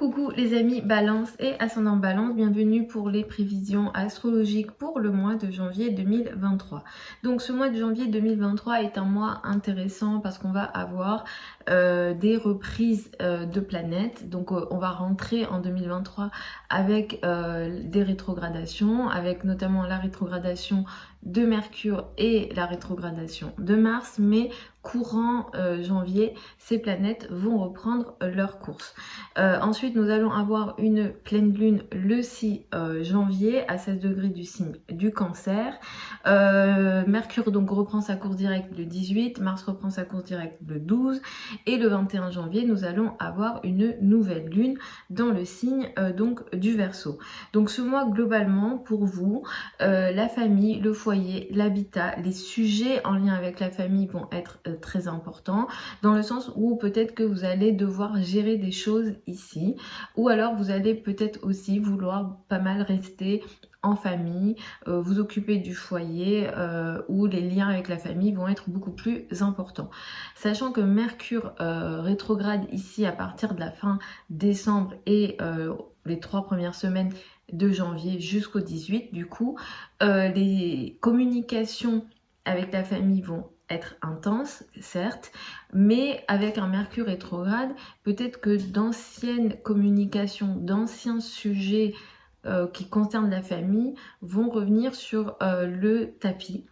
Coucou les amis Balance et ascendant Balance, bienvenue pour les prévisions astrologiques pour le mois de janvier 2023. Donc ce mois de janvier 2023 est un mois intéressant parce qu'on va avoir des reprises de planètes. Donc on va rentrer en 2023 avec des rétrogradations, avec notamment la rétrogradation de Mercure et la rétrogradation de Mars, mais courant janvier, ces planètes vont reprendre leur course. Ensuite, nous allons avoir une pleine lune le 6 janvier à 16 degrés du signe du Cancer. Mercure donc reprend sa course directe le 18, Mars reprend sa course directe le 12 et le 21 janvier, nous allons avoir une nouvelle lune dans le signe donc du Verseau. Donc ce mois globalement pour vous, la famille, le foyer, l'habitat, les sujets en lien avec la famille vont être très importants dans le sens où peut-être que vous allez devoir gérer des choses ici ou alors vous allez peut-être aussi vouloir pas mal rester en famille, vous occuper du foyer où les liens avec la famille vont être beaucoup plus importants. Sachant que Mercure rétrograde ici à partir de la fin décembre et les 3 premières semaines de janvier jusqu'au 18, du coup, les communications avec la famille vont être intenses, certes, mais avec un Mercure rétrograde, peut-être que d'anciennes communications, d'anciens sujets qui concernent la famille vont revenir sur le tapis.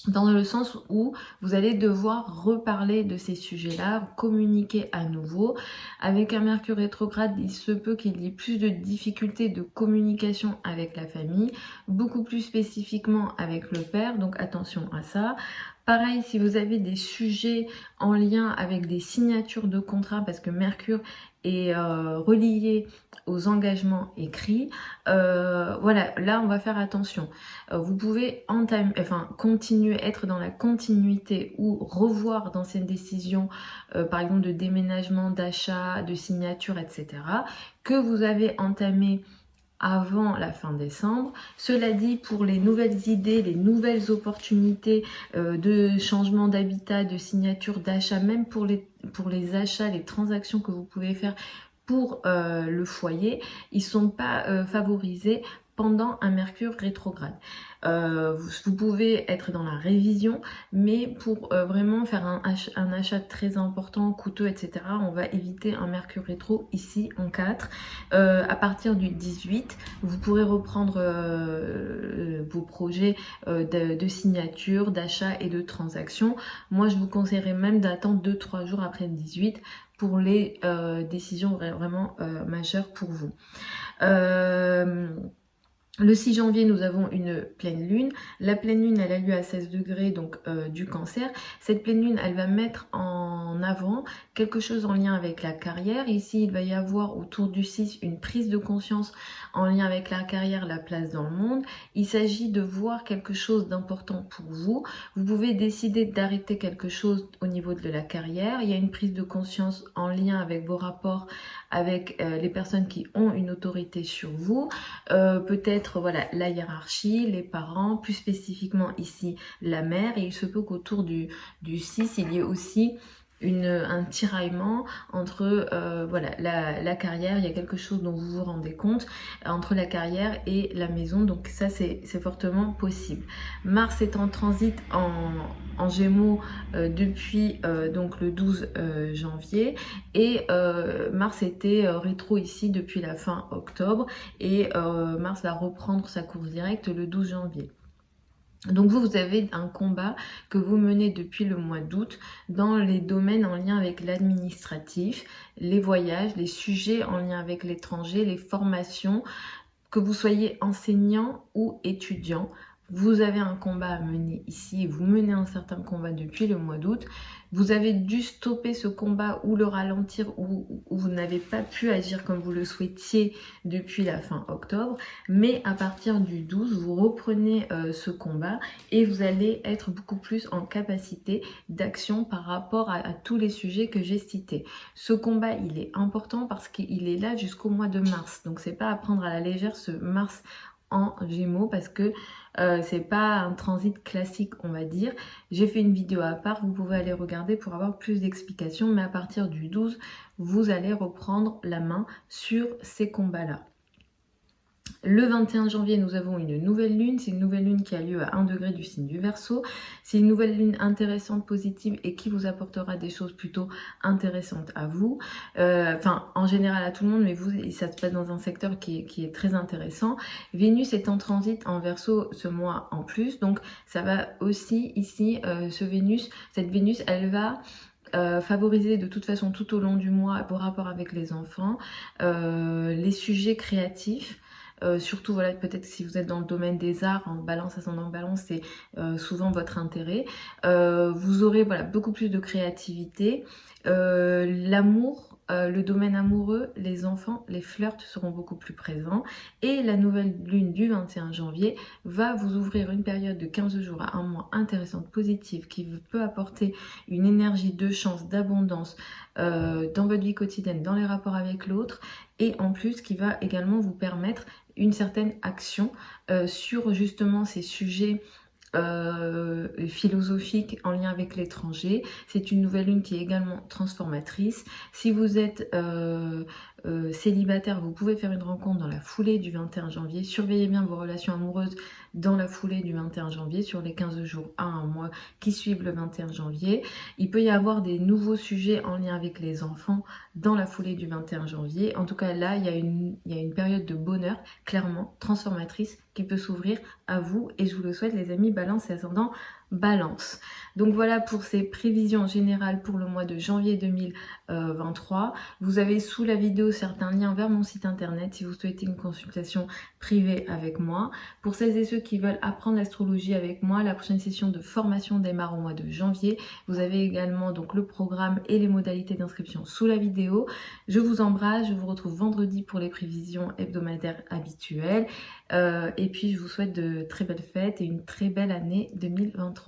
Dans le sens où vous allez devoir reparler de ces sujets-là, communiquer à nouveau. Avec un Mercure rétrograde, il se peut qu'il y ait plus de difficultés de communication avec la famille, beaucoup plus spécifiquement avec le père, donc attention à ça. Pareil, si vous avez des sujets en lien avec des signatures de contrats, parce que Mercure est relié aux engagements écrits, voilà, là on va faire attention. Vous pouvez continuer, être dans la continuité ou revoir d'anciennes décisions, par exemple de déménagement, d'achat, de signature, etc., que vous avez entamé avant la fin décembre. Cela dit, pour les nouvelles idées, les nouvelles opportunités de changement d'habitat, de signature, d'achat, même pour les achats, les transactions que vous pouvez faire pour le foyer, ils ne sont pas favorisés pendant un Mercure rétrograde. Vous pouvez être dans la révision, mais pour vraiment faire un achat très important, coûteux, etc., on va éviter un Mercure rétro ici en 4. À partir du 18, vous pourrez reprendre vos projets de signature, d'achat et de transaction. Moi, je vous conseillerais même d'attendre 2-3 jours après le 18 pour les décisions vraiment majeures pour vous. Le 6 janvier, nous avons une pleine lune. La pleine lune, elle a lieu à 16 degrés donc, du Cancer. Cette pleine lune, elle va mettre en avant quelque chose en lien avec la carrière. Ici, il va y avoir autour du 6 une prise de conscience en lien avec la carrière, la place dans le monde. Il s'agit de voir quelque chose d'important pour vous. Vous pouvez décider d'arrêter quelque chose au niveau de la carrière. Il y a une prise de conscience en lien avec vos rapports avec les personnes qui ont une autorité sur vous, peut-être voilà la hiérarchie, les parents, plus spécifiquement ici la mère, et il se peut qu'autour du 6 il y ait aussi un tiraillement entre voilà, la carrière, il y a quelque chose dont vous vous rendez compte, entre la carrière et la maison, donc ça c'est fortement possible. Mars est en transit en Gémeaux depuis donc le 12 janvier et Mars était rétro ici depuis la fin octobre et Mars va reprendre sa course directe le 12 janvier. Donc vous avez un combat que vous menez depuis le mois d'août dans les domaines en lien avec l'administratif, les voyages, les sujets en lien avec l'étranger, les formations, que vous soyez enseignant ou étudiant. Vous avez un combat à mener ici, vous menez un certain combat depuis le mois d'août. Vous avez dû stopper ce combat ou le ralentir ou vous n'avez pas pu agir comme vous le souhaitiez depuis la fin octobre. Mais à partir du 12, vous reprenez ce combat et vous allez être beaucoup plus en capacité d'action par rapport à tous les sujets que j'ai cités. Ce combat, il est important parce qu'il est là jusqu'au mois de mars. Donc c'est pas à prendre à la légère ce mars en Gémeaux parce que c'est pas un transit classique, on va dire. J'ai fait une vidéo à part, vous pouvez aller regarder pour avoir plus d'explications, mais à partir du 12, vous allez reprendre la main sur ces combats-là. Le 21 janvier, nous avons une nouvelle lune. C'est une nouvelle lune qui a lieu à 1 degré du signe du Verseau. C'est une nouvelle lune intéressante, positive et qui vous apportera des choses plutôt intéressantes à vous. Enfin, en général à tout le monde, mais vous, ça se passe dans un secteur qui est très intéressant. Vénus est en transit en Verseau ce mois en plus. Donc, ça va aussi ici, cette Vénus, elle va favoriser de toute façon tout au long du mois vos rapports avec les enfants, les sujets créatifs. Surtout voilà, peut-être si vous êtes dans le domaine des arts, en balance, ascendant balance, c'est souvent votre intérêt. Vous aurez voilà, beaucoup plus de créativité. L'amour, le domaine amoureux, les enfants, les flirts seront beaucoup plus présents. Et la nouvelle lune du 21 janvier va vous ouvrir une période de 15 jours à un mois intéressante, positive, qui peut apporter une énergie de chance, d'abondance dans votre vie quotidienne, dans les rapports avec l'autre. Et en plus, qui va également vous permettre une certaine action sur justement ces sujets philosophiques en lien avec l'étranger. C'est une nouvelle lune qui est également transformatrice. Si vous êtes célibataire, vous pouvez faire une rencontre dans la foulée du 21 janvier. Surveillez bien vos relations amoureuses dans la foulée du 21 janvier, sur les 15 jours à un mois qui suivent le 21 janvier. Il peut y avoir des nouveaux sujets en lien avec les enfants dans la foulée du 21 janvier. En tout cas, là, il y a une période de bonheur, clairement, transformatrice, qui peut s'ouvrir à vous. Et je vous le souhaite, les amis, Balance et ascendant Balance. Donc voilà pour ces prévisions générales pour le mois de janvier 2023. Vous avez sous la vidéo certains liens vers mon site internet si vous souhaitez une consultation privée avec moi. Pour celles et ceux qui veulent apprendre l'astrologie avec moi, la prochaine session de formation démarre au mois de janvier. Vous avez également donc le programme et les modalités d'inscription sous la vidéo. Je vous embrasse, je vous retrouve vendredi pour les prévisions hebdomadaires habituelles. Et puis je vous souhaite de très belles fêtes et une très belle année 2023.